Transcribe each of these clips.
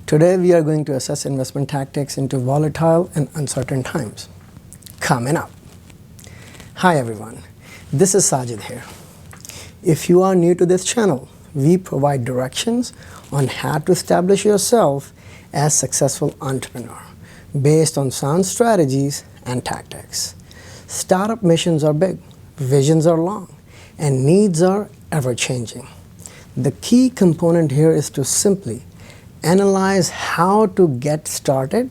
Today we are going to assess investment tactics into volatile and uncertain times. Coming up. Hi everyone, this is Sajid here. If you are new to this channel, we provide directions on how to establish yourself as a successful entrepreneur based on sound strategies and tactics. Startup missions are big, visions are long, and needs are ever-changing. The key component here is to simply analyze how to get started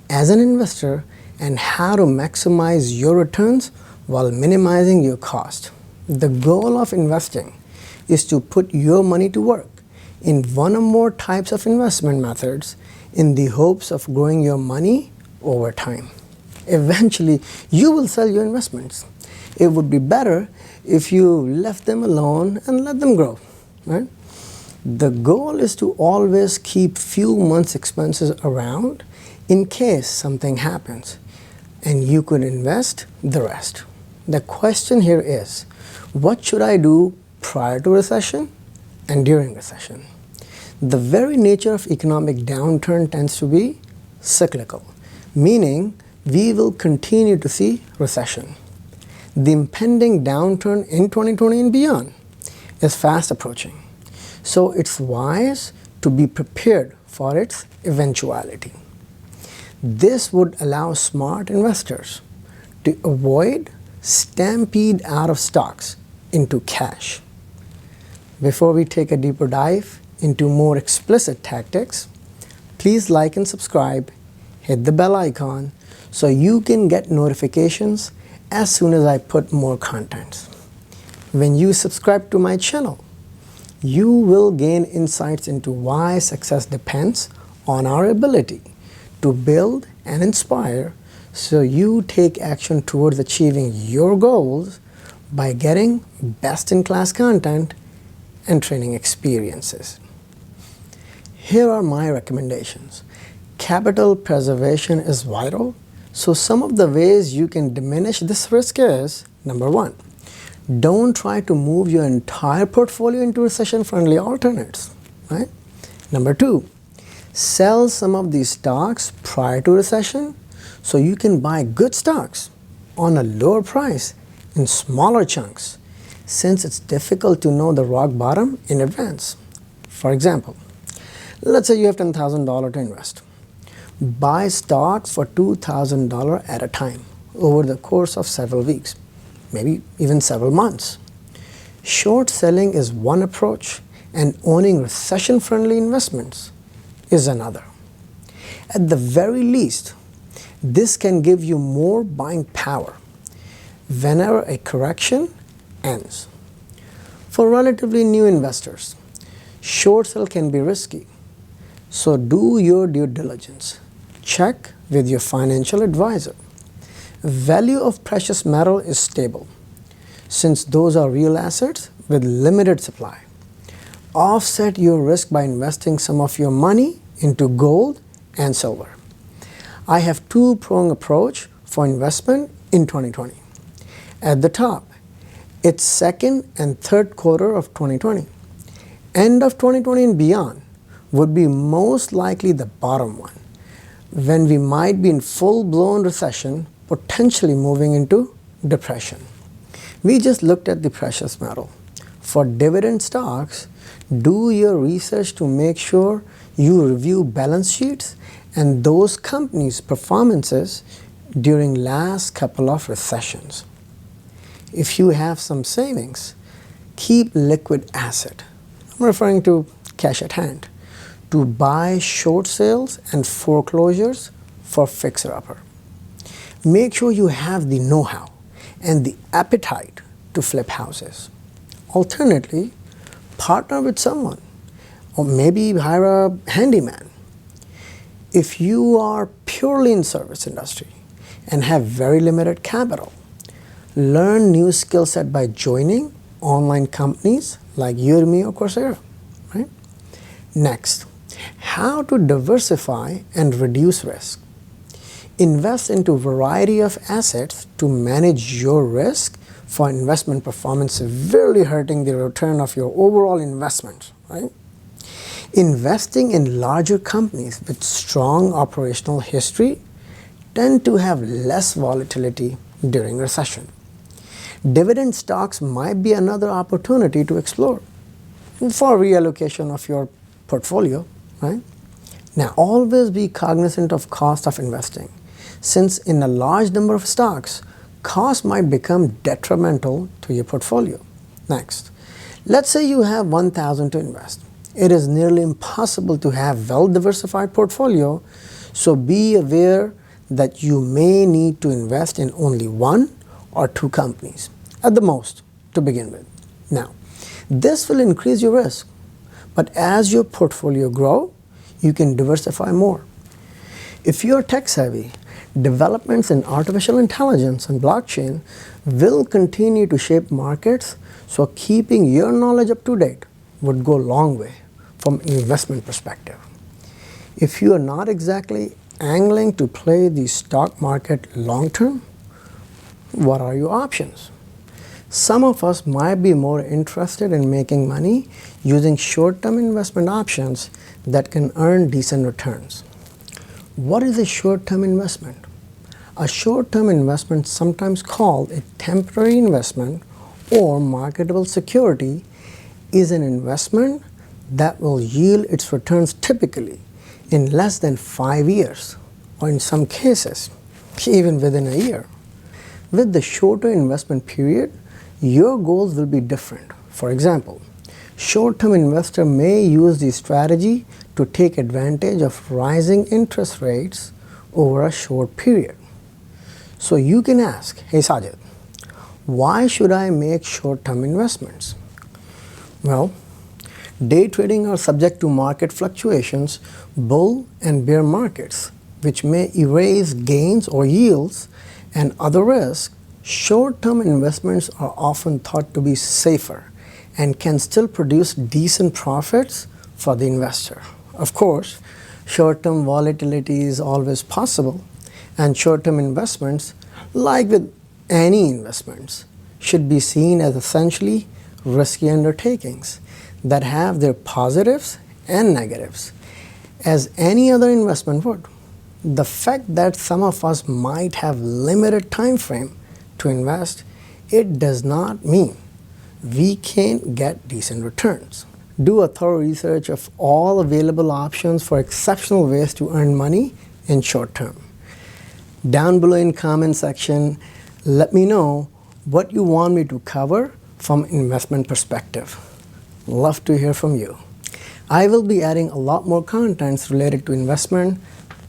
as an investor and how to maximize your returns while minimizing your cost. The goal of investing is to put your money to work in one or more types of investment methods in the hopes of growing your money over time. Eventually, you will sell your investments. It would be better if you left them alone and let them grow, right? The goal is to always keep few months' expenses around in case something happens, and you could invest the rest. The question here is, what should I do prior to recession and during recession? The very nature of economic downturn tends to be cyclical, meaning we will continue to see recession. The impending downturn in 2020 and beyond is fast approaching. So it's wise to be prepared for its eventuality. This would allow smart investors to avoid stampede out of stocks into cash. Before we take a deeper dive into more explicit tactics, please like and subscribe, hit the bell icon so you can get notifications as soon as I put more content. When you subscribe to my channel, you will gain insights into why success depends on our ability to build and inspire, so you take action towards achieving your goals by getting best-in-class content and training experiences. Here are my recommendations. Capital preservation is vital, so some of the ways you can diminish this risk is, number one, don't try to move your entire portfolio into recession-friendly alternates, right? Number two, sell some of these stocks prior to recession so you can buy good stocks on a lower price in smaller chunks, since it's difficult to know the rock bottom in advance. For example, let's say you have $10,000 to invest. Buy stocks for $2,000 at a time over the course of several weeks, maybe even several months. Short selling is one approach, and owning recession-friendly investments is another. At the very least, this can give you more buying power whenever a correction ends. For relatively new investors, short sell can be risky, so do your due diligence. Check with your financial advisor. Value of precious metal is stable, since those are real assets with limited supply. Offset your risk by investing some of your money into gold and silver. I have two-pronged approach for investment in 2020. At the top, it's second and third quarter of 2020. End of 2020 and beyond would be most likely the bottom one, when we might be in full-blown recession, potentially moving into depression. We just looked at the precious metal. For dividend stocks, do your research to make sure you review balance sheets and those companies' performances during last couple of recessions. If you have some savings, keep liquid asset, I'm referring to cash at hand, to buy short sales and foreclosures for fixer-upper. Make sure you have the know-how and the appetite to flip houses. Alternately, partner with someone or maybe hire a handyman. If you are purely in service industry and have very limited capital, learn new skill set by joining online companies like Udemy or Coursera, right? Next, how to diversify and reduce risk. Invest into a variety of assets to manage your risk for investment performance severely hurting the return of your overall investment, right? Investing in larger companies with strong operational history tend to have less volatility during recession. Dividend stocks might be another opportunity to explore for reallocation of your portfolio, right? Now, always be cognizant of cost of investing, since in a large number of stocks, cost might become detrimental to your portfolio. Next, let's say you have $1,000 to invest. It is nearly impossible to have well-diversified portfolio, so be aware that you may need to invest in only one or two companies at the most to begin with. Now, this will increase your risk, but as your portfolio grows, you can diversify more. If you are tech savvy, developments in artificial intelligence and blockchain will continue to shape markets, so keeping your knowledge up to date would go a long way from an investment perspective. If you are not exactly angling to play the stock market long term, what are your options? Some of us might be more interested in making money using short-term investment options that can earn decent returns. What is a short-term investment? A short-term investment, sometimes called a temporary investment or marketable security, is an investment that will yield its returns typically in less than 5 years, or in some cases, even within a year. With the shorter investment period, your goals will be different. For example, short-term investor may use the strategy to take advantage of rising interest rates over a short period. So you can ask, hey Sajid, why should I make short-term investments? Well, day trading are subject to market fluctuations, bull and bear markets, which may erase gains or yields and other risks. Short-term investments are often thought to be safer and can still produce decent profits for the investor. Of course, short-term volatility is always possible, and short-term investments, like with any investments, should be seen as essentially risky undertakings that have their positives and negatives, as any other investment would. The fact that some of us might have limited time frame to invest, it does not mean we can't get decent returns. Do a thorough research of all available options for exceptional ways to earn money in short term. Down below in comment section, let me know what you want me to cover from investment perspective. Love to hear from you. I will be adding a lot more contents related to investment,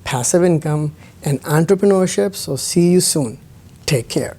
passive income, and entrepreneurship, so see you soon. Take care.